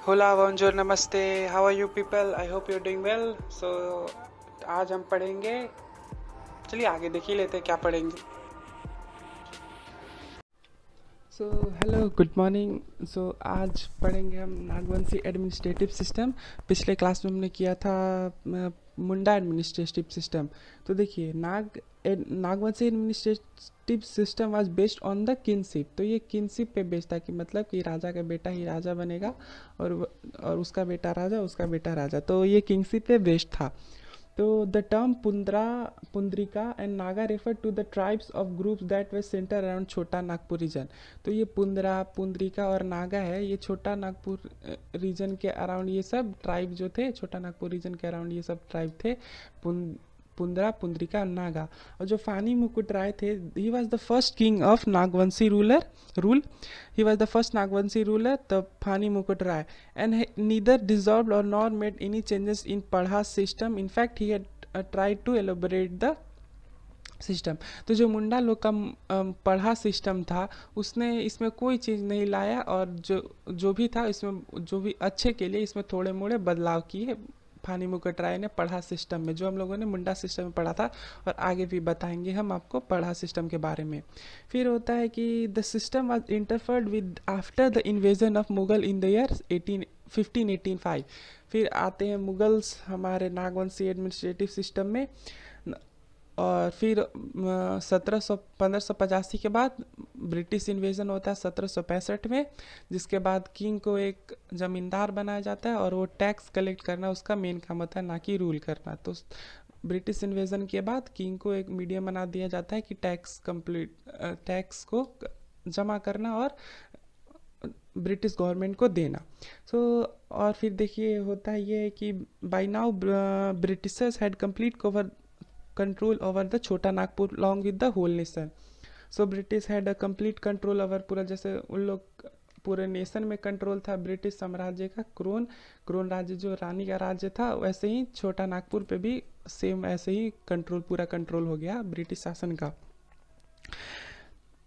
होला bonjour नमस्ते how are you people I hope you doing well so आज हम पढ़ेंगे। चलिए आगे देख ही लेते हैं क्या पढ़ेंगे। So hello good morning. So आज पढ़ेंगे हम नागवंशी एडमिनिस्ट्रेटिव सिस्टम। पिछले क्लास में हमने किया था मुंडा एडमिनिस्ट्रेटिव सिस्टम। तो देखिए Nagvanshi administrative system was based on the kinship. तो ये किनशिप पे बेस्ड था कि मतलब कि राजा का बेटा ही राजा बनेगा और उसका बेटा राजा उसका बेटा राजा। तो ये किंगशिप पे बेस्ड था। तो the term Pundrika and Naga refer to the tribes of groups that were centre around Chota Nagpur reason. तो ये पुंद्रिका और नागा है, ये छोटा नागपुर रीजन के अराउंड ये सब ट्राइब जो थे, छोटा नागपुर रीजन के अराउंड ये सब ट्राइब थे। पुंद्रा, पुंद्रिका और नागा। और जो फानी मुकुट राय थे, he was the first king of Nagvanshi rule. He was the first Nagvanshi ruler, the Phani Mukut Rai, and he neither dissolved or nor made any changes in Padha's system. In fact, he had tried to elaborate the system. तो जो मुंडा लोग का पढ़ा system था, उसने इसमें कोई चीज़ नहीं लाया, और जो जो भी था इसमें, जो भी अच्छे के लिए इसमें थोड़े मोड़े बदलाव किए फानी मुकुट राय ने पढ़ा सिस्टम में, जो हम लोगों ने मुंडा सिस्टम में पढ़ा था। और आगे भी बताएंगे हम आपको पढ़ा सिस्टम के बारे में। फिर होता है कि the system was interfered with after the invasion of Mughal in the year 1585। फिर आते हैं मुगल्स हमारे नागवंशी एडमिनिस्ट्रेटिव सिस्टम में। और फिर 1585 के बाद ब्रिटिश इन्वेजन होता है 1765 में, जिसके बाद किंग को एक ज़मींदार बनाया जाता है और वो टैक्स कलेक्ट करना उसका मेन काम होता है, ना कि रूल करना। तो ब्रिटिश इन्वेजन के बाद किंग को एक मीडियम बना दिया जाता है कि टैक्स को जमा करना और ब्रिटिश गवर्नमेंट को देना। और फिर देखिए होता है ये कि by now Britishers had complete cover control over the Chota Nagpur along with the whole nation. So British had a complete control over पूरा, जैसे उन लोग पूरे नेशन में कंट्रोल था ब्रिटिश साम्राज्य का। क्रोन राज्य जो रानी का राज्य था, वैसे ही छोटा नागपुर पे भी सेम ऐसे ही पूरा कंट्रोल हो गया ब्रिटिश शासन का।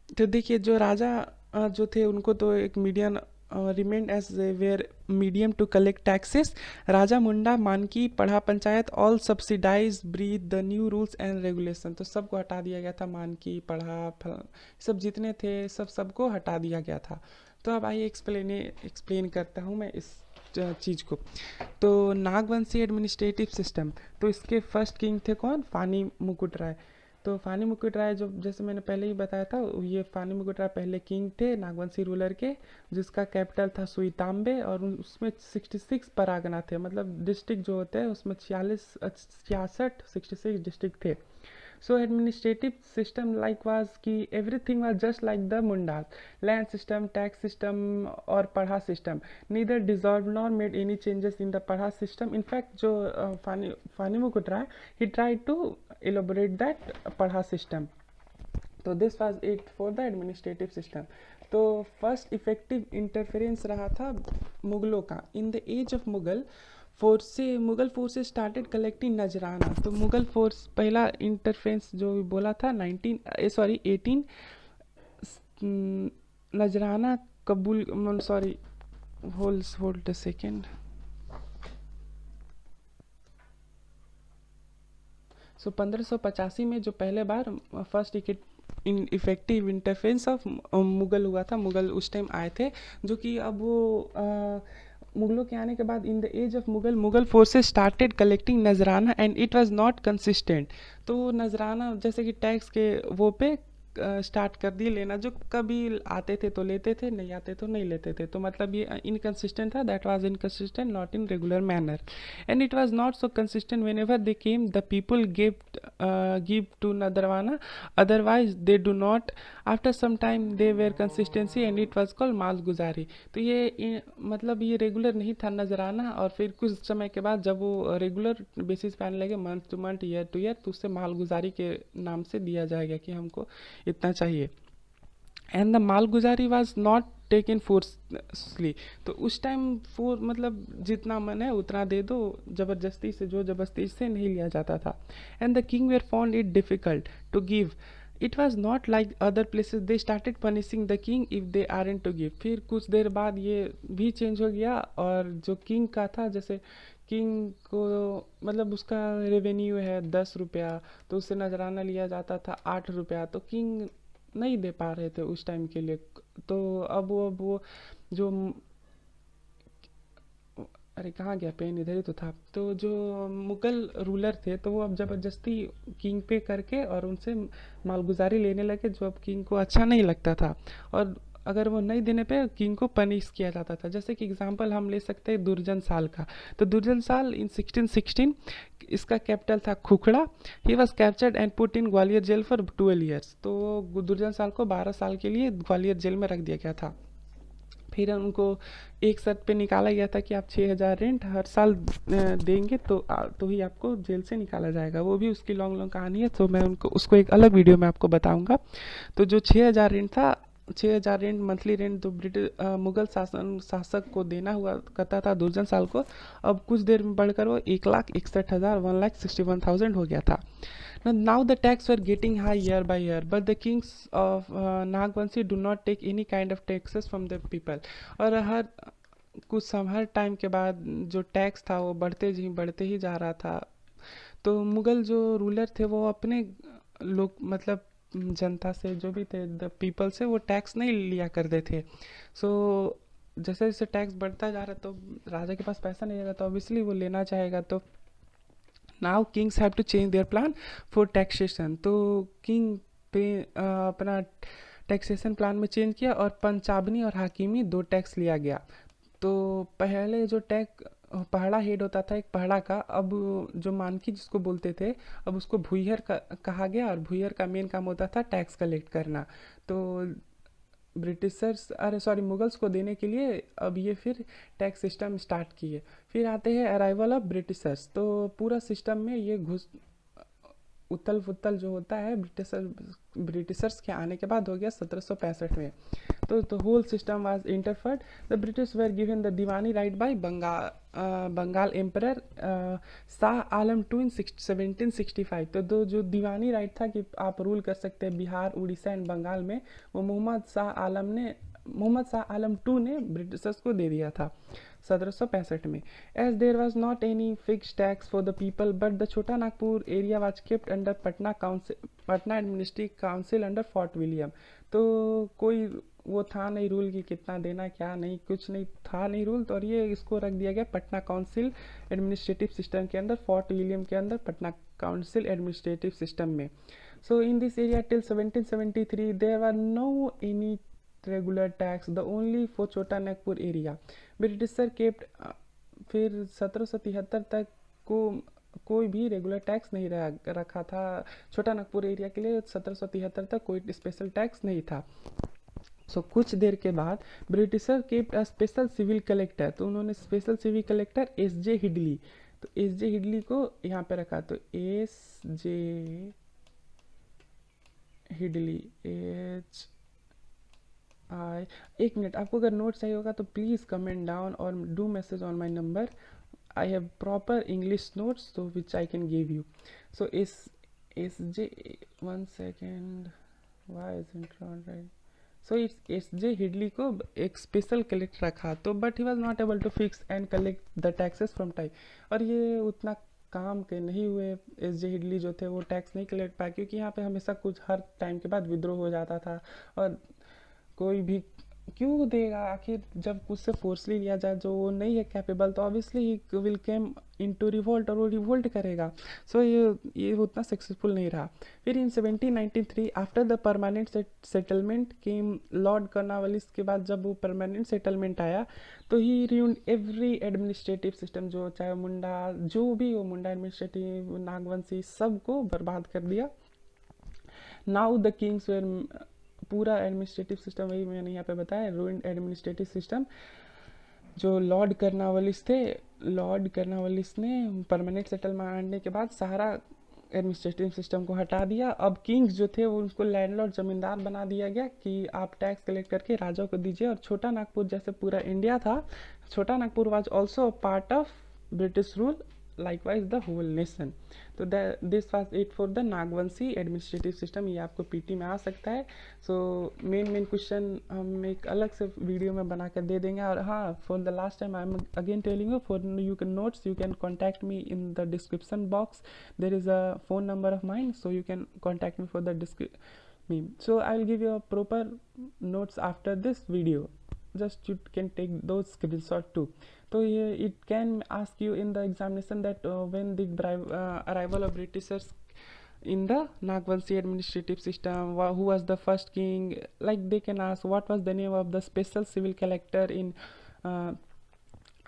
तो देखिए जो राजा जो थे उनको तो एक medium remained as where medium to collect taxes. Raja Munda Manki Parha panchayat all subsidize breathe the new rules and regulation. तो सबको हटा दिया गया था, मानकी पढ़ा सब जितने थे सबको हटा दिया गया था। तो अब आइए एक्सप्लेन करता हूँ मैं इस चीज़ को। तो नागवंशी एडमिनिस्ट्रेटिव सिस्टम, तो इसके फर्स्ट किंग थे कौन? फानी मुकुट राय। तो फानी मुकुट राय, जो जैसे मैंने पहले ही बताया था, ये फानी मुकुट राय पहले किंग थे नागवंशी रूलर के, जिसका कैपिटल था सुईताम्बे, और उसमें 66 परागना थे। मतलब डिस्ट्रिक्ट जो होते हैं उसमें 66 डिस्ट्रिक्ट थे। So administrative system like was कि everything was just like the Mundas, land system, tax system और पढ़ा system. Neither dissolved nor made any changes in the पढ़ा system. In fact जो Phani Mukut Rai, he tried to elaborate that पढ़ा system. तो this was it for the administrative system. तो first effective interference रहा था मुगलों का। In the age of Mughal forces started collecting नजराना। तो मुगल फोर्स पहला इंटरफेरेंस जो बोला था 18 नजराना कबूल, sorry hold a second. So 1585 में जो पहले बार first effective interference of Mughal हुआ था, मुगल उस टाइम आए थे, जो कि अब वो मुगलों के आने के बाद in the age of Mughal forces started collecting नजराना and it was not consistent. तो नजराना जैसे कि टैक्स के वो पे स्टार्ट कर दिए लेना, जो कभी आते थे तो लेते थे, नहीं आते तो नहीं लेते थे। तो मतलब ये इनकंसिस्टेंट था, that was inconsistent, not in regular manner, and it was not so consistent whenever they came the people give to नदरवाना, otherwise they do not. After some time they were consistency and it was called मालगुजारी। तो ये मतलब ये regular नहीं था नजराना, और फिर कुछ समय के बाद जब वो रेगुलर बेसिस पे आने लगे, month two month, year two year, तो उससे मालगुजारी के नाम से दिया जाएगा कि हमको इतना चाहिए। एंड द मालगुजारी वाज नॉट टेकन फोर्सली। तो उस टाइम मतलब जितना मन है उतना दे दो, ज़बरदस्ती से नहीं लिया जाता था। And the king were found it difficult to give it was not like other places, they started punishing the king if they aren't to give. फिर कुछ देर बाद ये भी चेंज हो गया, और जो किंग का था, जैसे किंग को मतलब उसका रेवेन्यू है 10 रुपया, तो उससे नजराना लिया जाता था 8 रुपया, तो किंग नहीं दे पा रहे थे उस टाइम के लिए। तो अब वो जो अरे कहाँ गया पेन, इधर ही तो था। तो जो मुगल रूलर थे, तो वो अब ज़बरदस्ती किंग पे करके और उनसे मालगुजारी लेने लगे, जो अब किंग को अच्छा नहीं लगता था। और अगर वो नहीं देने पे किंग को पनिश किया जाता था। जैसे कि एग्जांपल हम ले सकते हैं दुर्जन साल का। तो दुर्जन साल इन 1616, इसका कैपिटल था Khukhra. He was captured and put in Gwalior jail for 12 years. तो दुर्जन साल को 12 साल के लिए ग्वालियर जेल में रख दिया गया था। फिर उनको एक शर्त पे निकाला गया था कि आप 6,000 रेंट हर साल देंगे तो ही आपको जेल से निकाला जाएगा। वो भी उसकी लॉन्ग लॉन्ग कहानी है, तो मैं उनको उसको एक अलग वीडियो में आपको बताऊंगा। तो जो 6,000 रेंट था, 6,000 रेंट मंथली रेंट तो ब्रिटिश मुगल शासक को देना हुआ करता था दुर्जन साल को, अब कुछ देर में बढ़कर वो 1,61,000 1,61,000 हो गया था। Now the tax were getting high year by year, but the kings of Nagvanshi do not take any kind of taxes from the people। और हर टाइम के बाद जो टैक्स था वो बढ़ते ही जा रहा था। तो मुगल जो रूलर थे वो अपने लोग मतलब जनता से, जो भी थे द पीपल से, वो टैक्स नहीं लिया करते थे। सो जैसे जैसे टैक्स बढ़ता जा रहा, तो राजा के पास पैसा नहीं रहेगा, तो ऑब्वियसली वो लेना चाहेगा। तो now kings have to change their plan for taxation. तो किंग पे अपना टैक्सेशन प्लान में चेंज किया, और पंचाबनी और हाकिमी दो टैक्स लिया गया। तो पहले जो पहाड़ा हेड होता था एक पहाड़ा का, अब जो मानकी जिसको बोलते थे, अब उसको भुइहर कहा गया, और भुइहर का मेन काम होता था टैक्स कलेक्ट करना। तो ब्रिटिशर्स, अरे सॉरी, मुगल्स को देने के लिए अब ये फिर टैक्स सिस्टम स्टार्ट किए। फिर आते हैं अराइवल ऑफ ब्रिटिशर्स। तो पूरा सिस्टम में ये घुस उथल पुथल जो होता है ब्रिटिशर्स के आने के बाद हो गया 1765 में। तो the whole system was interfered. The British were given the Diwani right by Bengal emperor Shah Alam to in 1765। तो दो जो दीवानी राइट था कि आप रूल कर सकते हैं बिहार, उड़ीसा एंड बंगाल में, वो मोहम्मद शाह आलम टू ने ब्रिटिशर्स को दे दिया था 1765 में। As there was not any fix tax for the people, but the Chota Nagpur area was kept under Patna administrative council under Fort William. तो कोई वो था नहीं रूल कि कितना देना, क्या नहीं, कुछ नहीं था, नहीं रूल। तो और ये इसको रख दिया गया पटना काउंसिल एडमिनिस्ट्रेटिव सिस्टम के अंदर, फोर्ट विलियम के अंदर पटना काउंसिल एडमिनिस्ट्रेटिव सिस्टम में। So in this area till 1773 there were no any regular tax, the only for Chota Nagpur area. Britisher kept फिर 1773 तक को कोई भी रेगुलर टैक्स नहीं रखा था छोटा नागपुर एरिया के लिए। 1773 तक कोई स्पेशल टैक्स नहीं था। कुछ देर के बाद Britisher kept a special civil collector. तो उन्होंने special civil collector S J Hidley, तो एस जे हिडली को यहाँ पे रखा। तो एस जे हिडली, एक मिनट, आपको अगर नोट चाहिए होगा तो प्लीज़ कमेंट डाउन और do message on my number. I have proper English notes तो which I can give you. So S J, one second, why is it not right. So it's S J Hidley को एक special collect रखा, तो but he was not able to fix and collect the taxes from time. और ये उतना काम के नहीं हुए, एस जे हिडली जो थे वो टैक्स नहीं कलेक्ट पाए, क्योंकि यहाँ पे हमेशा कुछ हर टाइम के बाद विद्रोह हो जाता था। और कोई भी क्यों देगा, आखिर जब उससे फोर्सली लिया जाए जो वो नहीं है कैपेबल, तो obviously he will came into revolt, और वो रिवोल्ट करेगा। सो ये उतना सक्सेसफुल नहीं रहा। फिर इन 1793 after the permanent settlement came Lord Cornwallis के बाद जब वो परमानेंट सेटलमेंट आया, तो ही रूइंड एवरी एडमिनिस्ट्रेटिव सिस्टम, जो चाहे मुंडा, जो भी हो, मुंडा एडमिनिस्ट्रेटिव, नागवंशी, सबको बर्बाद कर दिया। नाउ द किंग्स वेर, पूरा एडमिनिस्ट्रेटिव सिस्टम वही मैंने यहाँ पे बताया, रूइंड एडमिनिस्ट्रेटिव सिस्टम। जो लॉर्ड कर्नवालिस थे, लॉर्ड कर्नवालिस ने परमानेंट सेटलमेंट आने के बाद सारा एडमिनिस्ट्रेटिव सिस्टम को हटा दिया। अब किंग्स जो थे वो उनको लैंडलॉर्ड जमींदार बना दिया गया कि आप टैक्स कलेक्ट करके राजा को दीजिए। और छोटा नागपुर जैसे पूरा इंडिया था, छोटा Nagpur was also part of British rule likewise the whole nation. तो this was it for the Nagvanshi administrative system, ये आपको पीटी में आ सकता है. सो मेन क्वेश्चन हम एक अलग से वीडियो में बना कर दे देंगे. और हाँ, for the last time I am again telling you, for you can notes you can contact me in the description box. There is a phone number of mine, so you can contact me for the me. So I'll give you a proper notes after this video, just you can take those screenshot too. So it can ask you in the examination that when the arrival of Britishers in the Nagvanshi administrative system, who was the first king. Like they can ask what was the name of the special civil collector in uh,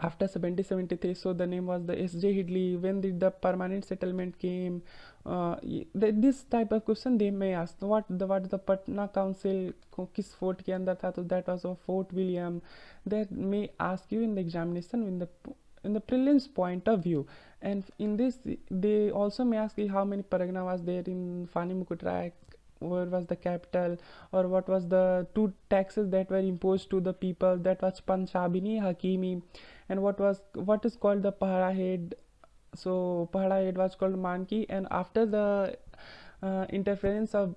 after 1773. So the name was the S.J. Hidley. When did the permanent settlement came? This type of question they may ask. What the Patna Council किस fort के अंदर था, तो that was of Fort William. That may ask you in the examination in the prelims point of view. And in this they also may ask you how many paragana was there in Fani Mukutrai, where was the capital, or what was the two taxes that were imposed to the people, that was Panchabini, Hakimi, and what is called the Pahara head. So Pahara head was called Manki, and after the interference of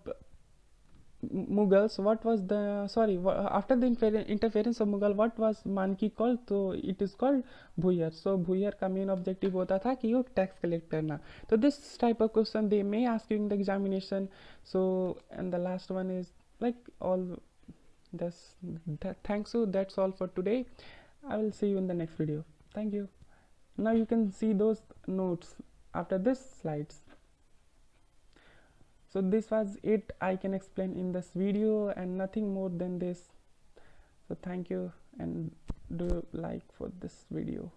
Mughals, what was the after the interference of Mughal, what was Manki called? So it is called Bhuyar. So Bhuyar का main objective होता था कि वो tax collect करना. So this type of question they may ask you in the examination. So and the last one is like all this. Thanks you. That's all for today. I will see you in the next video. Thank you. Now you can see those notes after this slides. So this was it I can explain in this video, and nothing more than this. So thank you, and do like for this video.